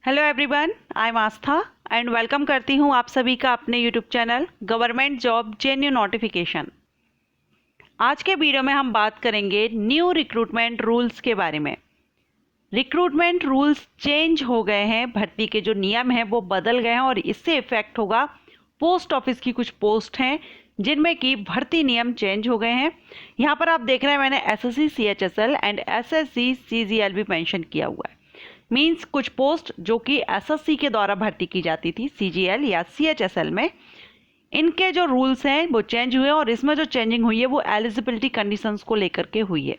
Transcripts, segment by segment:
Hello everyone, I am Aastha and welcome करती हूँ आप सभी का अपने YouTube channel government job जेन्यू notification. आज के वीडियो में हम बात करेंगे न्यू रिक्रूटमेंट रूल्स के बारे में। रिक्रूटमेंट रूल्स चेंज हो गए हैं, भर्ती के जो नियम हैं वो बदल गए हैं और इससे इफेक्ट होगा पोस्ट ऑफिस की कुछ पोस्ट हैं जिनमें कि भर्ती नियम चेंज हो गए हैं। यहाँ पर आप देख रहे हैं मैंने SSC CHSL and SSC CGL भी मेंशन किया हुआ है। मींस कुछ पोस्ट जो कि एसएससी के द्वारा भर्ती की जाती थी सीजीएल या सीएचएसएल में, इनके जो रूल्स हैं वो चेंज हुए और इसमें जो चेंजिंग हुई है वो एलिजिबिलिटी कंडीशंस को लेकर के हुई है।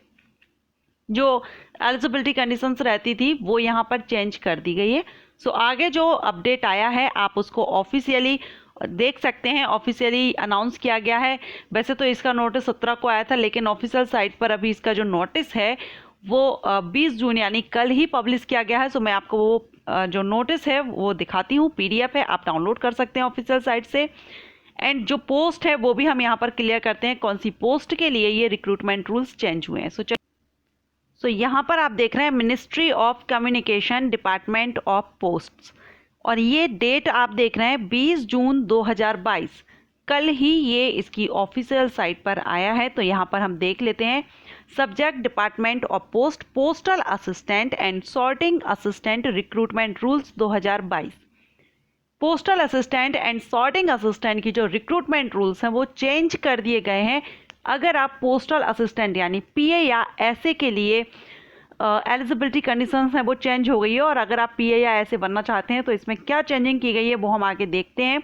जो एलिजिबिलिटी कंडीशंस रहती थी वो यहाँ पर चेंज कर दी गई है। सो आगे जो अपडेट आया है आप उसको ऑफिशियली देख सकते हैं, ऑफिशियली अनाउंस किया गया है। वैसे तो इसका नोटिस 17 को आया था, लेकिन ऑफिशियल साइट पर अभी इसका जो नोटिस है वो 20 जून यानी कल ही पब्लिश किया गया है। सो मैं आपको वो जो नोटिस है वो दिखाती हूँ, पीडीएफ है, आप डाउनलोड कर सकते हैं ऑफिशियल साइट से। एंड जो पोस्ट है वो भी हम यहाँ पर क्लियर करते हैं कौन सी पोस्ट के लिए ये रिक्रूटमेंट रूल्स चेंज हुए हैं। सो यहाँ पर आप देख रहे हैं ministry of communication department of posts, और ये डेट आप देख रहे हैं 20 जून 2022, कल ही ये इसकी ऑफिशियल साइट पर आया है। तो यहाँ पर हम देख लेते हैं subject department of post, postal assistant and sorting assistant recruitment rules 2022। Postal assistant and sorting assistant की जो रिक्रूटमेंट रूल्स हैं वो चेंज कर दिए गए हैं। अगर आप पोस्टल असिस्टेंट यानी पीए या ऐसे के लिए एलिजिबिलिटी कंडीशंस हैं वो चेंज हो गई है, और अगर आप पीए या ऐसे बनना चाहते हैं तो इसमें क्या चेंजिंग की गई है वो हम आगे देखते हैं।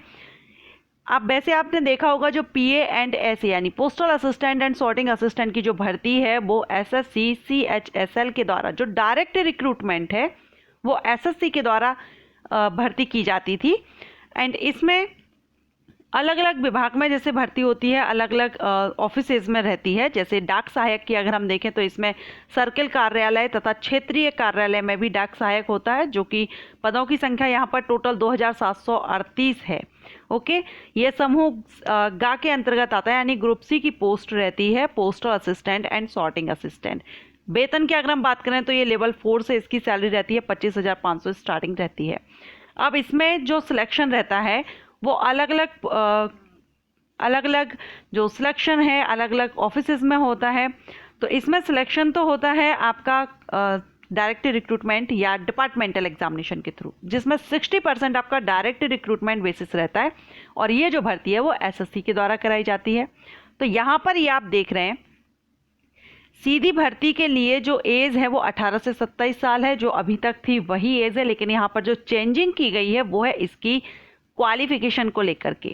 अब वैसे आपने देखा होगा जो पीए एंड ऐसे यानी postal assistant and sorting assistant की जो भर्ती है वो एसएससी सीएचएसएल के द्वारा, जो डायरेक्ट रिक्रूटमेंट है वो एसएससी के द्वारा भर्ती की जाती थी। एंड इसमें अलग अलग विभाग में जैसे भर्ती होती है, अलग अलग ऑफिसेज में रहती है। जैसे डाक सहायक की अगर हम देखें तो इसमें सर्किल कार्यालय तथा क्षेत्रीय कार्यालय में भी डाक सहायक होता है, जो कि पदों की संख्या यहाँ पर टोटल 2738 है। ओके, ये समूह गा के अंतर्गत आता है, यानी ग्रुप सी की पोस्ट रहती है postal assistant and sorting assistant. वेतन की अगर हम बात करें तो ये लेवल 4 से इसकी सैलरी रहती है 25,500 स्टार्टिंग रहती है। अब इसमें जो सिलेक्शन रहता है वो अलग अलग जो सिलेक्शन है अलग अलग ऑफिसेज में होता है। तो इसमें सिलेक्शन तो होता है आपका डायरेक्ट रिक्रूटमेंट या डिपार्टमेंटल एग्जामिनेशन के थ्रू, जिसमें 60% आपका डायरेक्ट रिक्रूटमेंट बेसिस रहता है, और ये जो भर्ती है वो एसएससी के द्वारा कराई जाती है। तो यहाँ पर ये आप देख रहे हैं सीधी भर्ती के लिए जो एज है वो 18 से 27 साल है, जो अभी तक थी वही एज है, लेकिन यहाँ पर जो चेंजिंग की गई है वो है इसकी क्वालिफिकेशन को लेकर के।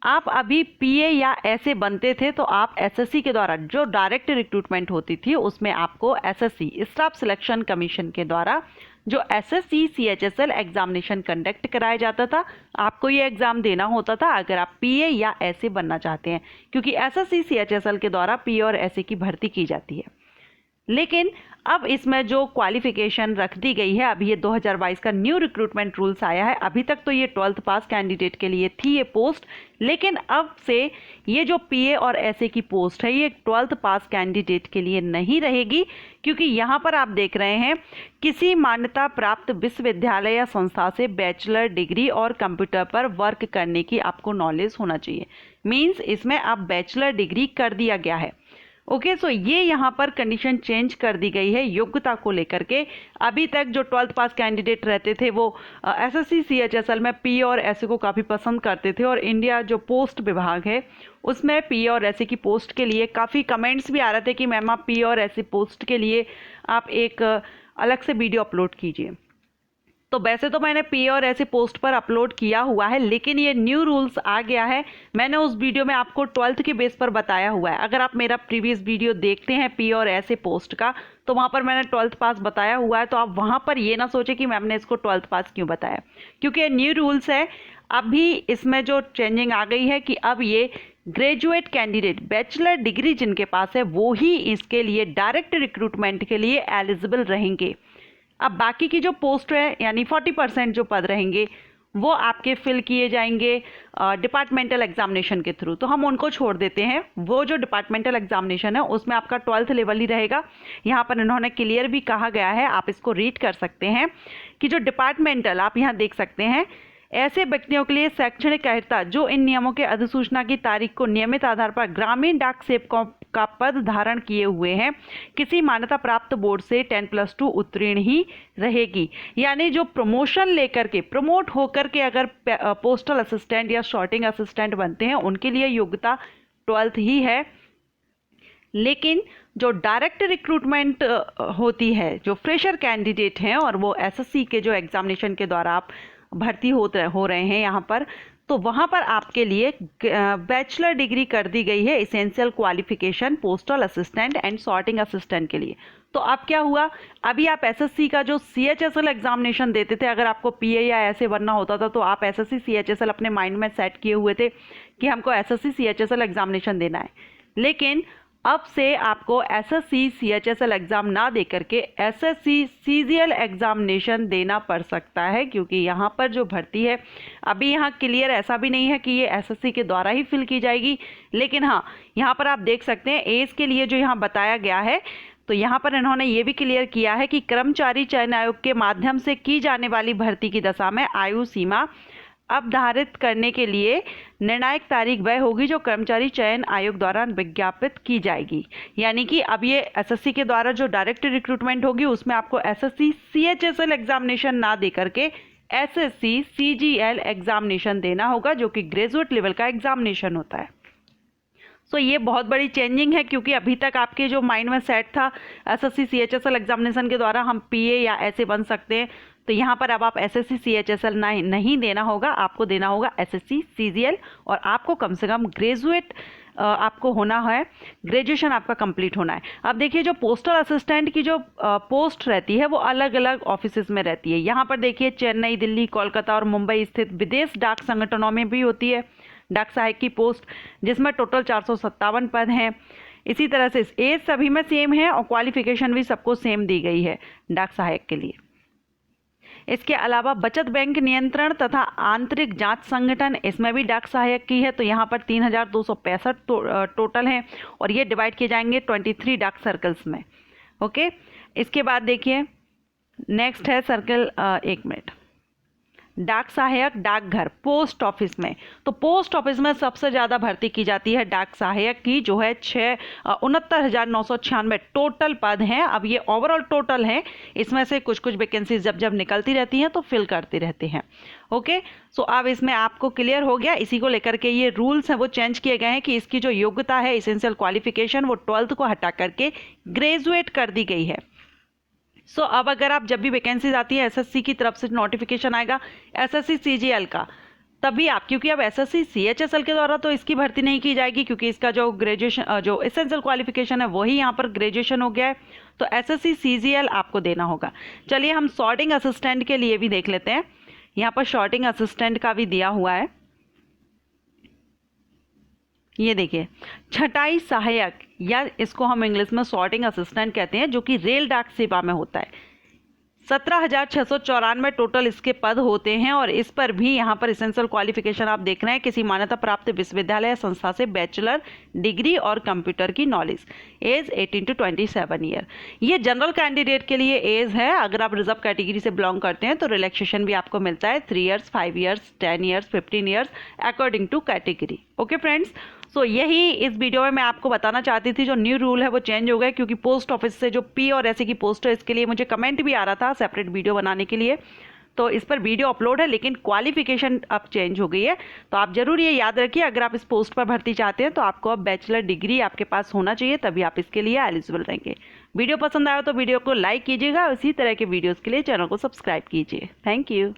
आप अभी पीए या ऐसे बनते थे तो आप एसएससी के द्वारा जो डायरेक्ट रिक्रूटमेंट होती थी उसमें आपको एसएससी स्टाफ सिलेक्शन कमीशन के द्वारा जो एसएससी सीएचएसएल एग्जामिनेशन कंडक्ट कराया जाता था, आपको ये एग्जाम देना होता था अगर आप पीए या ऐसे बनना चाहते हैं, क्योंकि एसएससी सीएचएसएल के द्वारा पीए और ऐसे की भर्ती की जाती है। लेकिन अब इसमें जो क्वालिफिकेशन रख दी गई है, अभी ये 2022 का न्यू रिक्रूटमेंट रूल्स आया है। अभी तक तो ये 12th पास कैंडिडेट के लिए थी ये पोस्ट, लेकिन अब से ये जो पीए और ऐसे की पोस्ट है ये 12th पास कैंडिडेट के लिए नहीं रहेगी, क्योंकि यहाँ पर आप देख रहे हैं किसी मान्यता प्राप्त विश्वविद्यालय या संस्था से बैचलर डिग्री और कंप्यूटर पर वर्क करने की आपको नॉलेज होना चाहिए। मीन्स इसमें अब बैचलर डिग्री कर दिया गया है। ओके, सो ये यहाँ पर कंडीशन चेंज कर दी गई है योग्यता को लेकर के। अभी तक जो 12th पास कैंडिडेट रहते थे वो एसएससी सीएचएसएल में पी और ऐसे को काफ़ी पसंद करते थे, और इंडिया जो पोस्ट विभाग है उसमें पी और ऐसे की पोस्ट के लिए काफ़ी कमेंट्स भी आ रहे थे कि मैम आप पी और ऐसे पोस्ट के लिए आप एक अलग से वीडियो अपलोड कीजिए। तो वैसे तो मैंने पी और ऐसे पोस्ट पर अपलोड किया हुआ है, लेकिन ये न्यू रूल्स आ गया है। मैंने उस वीडियो में आपको 12th के बेस पर बताया हुआ है। अगर आप मेरा प्रीवियस वीडियो देखते हैं पी और ऐसे पोस्ट का, तो वहाँ पर मैंने 12th पास बताया हुआ है। तो आप वहाँ पर ये ना सोचे कि मैम ने इसको 12th पास क्यों बताया, क्योंकि ये न्यू रूल्स है। अभी इसमें जो चेंजिंग आ गई है कि अब ये ग्रेजुएट कैंडिडेट बैचलर डिग्री जिनके पास है वो ही इसके लिए डायरेक्ट रिक्रूटमेंट के लिए एलिजिबल रहेंगे। अब बाकी की जो पोस्ट है यानी 40% जो पद रहेंगे वो आपके फिल किए जाएंगे डिपार्टमेंटल एग्जामिनेशन के थ्रू, तो हम उनको छोड़ देते हैं। वो जो डिपार्टमेंटल एग्जामिनेशन है उसमें आपका 12th लेवल ही रहेगा। यहाँ पर इन्होंने क्लियर भी कहा गया है, आप इसको रीड कर सकते हैं कि जो डिपार्टमेंटल, आप यहाँ देख सकते हैं, ऐसे व्यक्तियों के लिए शैक्षणिक अर्हता जो इन नियमों के अधिसूचना की तारीख को नियमित आधार पर ग्रामीण डाक सेवकों का पद धारण किए हुए हैं, किसी मान्यता प्राप्त बोर्ड से 10+2 उत्तीर्ण ही रहेगी। यानी जो प्रमोशन लेकर के, प्रमोट होकर के अगर पोस्टल असिस्टेंट या सॉर्टिंग असिस्टेंट बनते हैं, उनके लिए योग्यता 12th ही है। लेकिन जो डायरेक्ट रिक्रूटमेंट होती है, जो फ्रेशर कैंडिडेट हैं और वो एसएससी के जो एग्जामिनेशन के द्वारा आप भर्ती हो रहे हैं यहाँ पर, तो वहाँ पर आपके लिए बैचलर डिग्री कर दी गई है essential qualification postal assistant and sorting assistant के लिए। तो अब क्या हुआ, अभी आप एसएससी का जो सीएचएसएल एग्जामिनेशन देते थे, अगर आपको पीए या ऐसे बनना होता था तो आप एसएससी सीएचएसएल अपने माइंड में सेट किए हुए थे कि हमको एसएससी सीएचएसएल एग्जामिनेशन देना है। लेकिन अब से आपको एसएससी सीएचएसएल एग्ज़ाम ना दे करके एसएससी सीजीएल एग्जामिनेशन देना पड़ सकता है, क्योंकि यहाँ पर जो भर्ती है अभी यहाँ क्लियर ऐसा भी नहीं है कि ये एसएससी के द्वारा ही फिल की जाएगी। लेकिन हाँ, यहाँ पर आप देख सकते हैं एज के लिए जो यहाँ बताया गया है, तो यहाँ पर इन्होंने ये भी क्लियर किया है कि कर्मचारी चयन आयोग के माध्यम से की जाने वाली भर्ती की दशा में आयु सीमा अवधारित करने के लिए निर्णायक तारीख वह होगी जो कर्मचारी चयन आयोग द्वारा विज्ञापित की जाएगी। यानी कि अब ये एसएससी के द्वारा जो डायरेक्ट रिक्रूटमेंट होगी उसमें आपको एसएससी सीएचएसएल एग्जामिनेशन ना दे करके एसएससी सीजीएल एग्जामिनेशन देना होगा, जो कि ग्रेजुएट लेवल का एग्जामिनेशन होता है। सो ये बहुत बड़ी चेंजिंग है, क्योंकि अभी तक आपके जो माइंड में सेट था एसएससी सीएचएसएल एग्जामिनेशन के द्वारा हम पीए या ऐसे बन सकते हैं, तो यहाँ पर अब आप एसएससी सीएचएसएल नहीं देना होगा, आपको देना होगा एसएससी सीजीएल, और आपको कम से कम ग्रेजुएट आपको होना है, ग्रेजुएशन आपका कंप्लीट होना है। अब देखिए जो पोस्टल असिस्टेंट की जो पोस्ट रहती है वो अलग अलग ऑफिसेज में रहती है। यहाँ पर देखिए चेन्नई, दिल्ली, कोलकाता और मुंबई स्थित विदेश डाक संगठनों में भी होती है डाक सहायक की पोस्ट, जिसमें टोटल 457 पद हैं। इसी तरह से एज सभी में सेम है और क्वालिफिकेशन भी सबको सेम दी गई है डाक सहायक के लिए। इसके अलावा बचत बैंक नियंत्रण तथा आंतरिक जांच संगठन, इसमें भी डाक सहायक की है, तो यहाँ पर 3265 टोटल हैं और ये डिवाइड किए जाएंगे 23 डाक सर्कल्स में। ओके, इसके बाद देखिए नेक्स्ट है सर्कल, एक मिनट, डाक सहायक डाकघर पोस्ट ऑफिस में। तो पोस्ट ऑफिस में सबसे ज़्यादा भर्ती की जाती है डाक सहायक की, जो है 69,996 टोटल पद हैं। अब ये ओवरऑल टोटल है, इसमें से कुछ कुछ वैकेंसीज जब जब निकलती रहती हैं तो फिल करते रहते हैं। ओके, सो अब इसमें आपको क्लियर हो गया। इसी को लेकर के ये रूल्स हैं वो चेंज किए गए हैं कि इसकी जो योग्यता है इसेंशियल क्वालिफिकेशन वो 12th को हटा करके ग्रेजुएट कर दी गई है। सो अब अगर आप जब भी वैकेंसीज आती है एसएससी की तरफ से नोटिफिकेशन आएगा एसएससी सीजीएल का, तभी आप, क्योंकि अब एसएससी सीएचएसएल के द्वारा तो इसकी भर्ती नहीं की जाएगी, क्योंकि इसका जो ग्रेजुएशन जो एसेंशियल क्वालिफिकेशन है वही यहाँ पर ग्रेजुएशन हो गया है, तो एसएससी सीजीएल आपको देना होगा। चलिए हम सॉर्टिंग असिस्टेंट के लिए भी देख लेते हैं। यहाँ पर सॉर्टिंग असिस्टेंट का भी दिया हुआ है, ये देखिए छटाई सहायक, या इसको हम इंग्लिश में सॉर्टिंग असिस्टेंट कहते हैं, जो कि रेल डाक सेवा में होता है। 17,694 टोटल इसके पद होते हैं और इस पर भी यहाँ पर एसेंशियल क्वालिफिकेशन आप देख रहे हैं किसी मान्यता प्राप्त विश्वविद्यालय या संस्था से बैचलर डिग्री और कंप्यूटर की नॉलेज। Age 18 to 27 year. ये जनरल कैंडिडेट के लिए एज है। अगर आप रिजर्व कैटेगरी से बिलोंग करते हैं तो रिलैक्सेशन भी आपको मिलता है 3 years, 5 years, 10 years, 15 years according to category. Okay friends, so यही इस वीडियो में मैं आपको बताना चाहती थी। जो न्यू रूल है वो चेंज हो गया, क्योंकि पोस्ट ऑफिस से जो पी और ऐसे की पोस्ट है इसके लिए मुझे कमेंट भी आ रहा था सेपरेट वीडियो बनाने के लिए, तो इस पर वीडियो अपलोड है, लेकिन क्वालिफिकेशन अब चेंज हो गई है। तो आप जरूर ये याद रखिए, अगर आप इस पोस्ट पर भर्ती चाहते हैं तो आपको अब बैचलर डिग्री आपके पास होना चाहिए, तभी आप इसके लिए एलिजिबल रहेंगे। वीडियो पसंद आया तो वीडियो को लाइक कीजिएगा, इसी तरह के वीडियोज़ के लिए चैनल को सब्सक्राइब कीजिए। Thank you.